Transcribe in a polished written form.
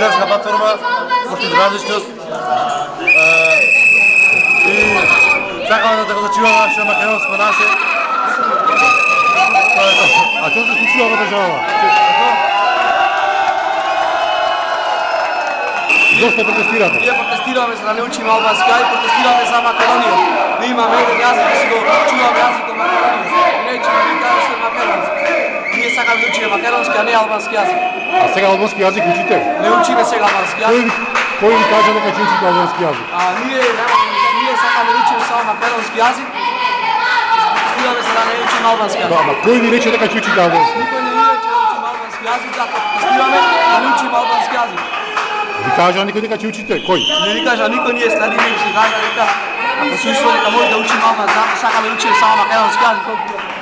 лидерска платформа против различност и сакаме да го зачуваме нашето македонско наше. А што се случува во држава? Зошто протестирате? Ние протестираме за да не учиме албански јазик, протестираме за Македонија. Да имаме еден јазик да си го чуваме јазикот Македонија. И неćemo да кажем се македонски. Ние сакаме да учиме македонски, а не албански јазик. А сега албански јазик учите? Не учиме сега албански јазик. Кој ви кажа дека ќе учите албански јазик? Ние сакаме да учиме само македонски јазик. Протестираме за да не учиме албански јазик. Ама кој ви рече дека ќе учите албански? Никој не ни рече да учиме албански јазик, затоа протестираме да не учиме албански јазик. Ви кажа никој дека ќе учите? Кој? Не ни кажа никој, ние следиме и кажа дека ако се усвои дека може да учиме албански, затоа сакаме да учиме само македонски јазик.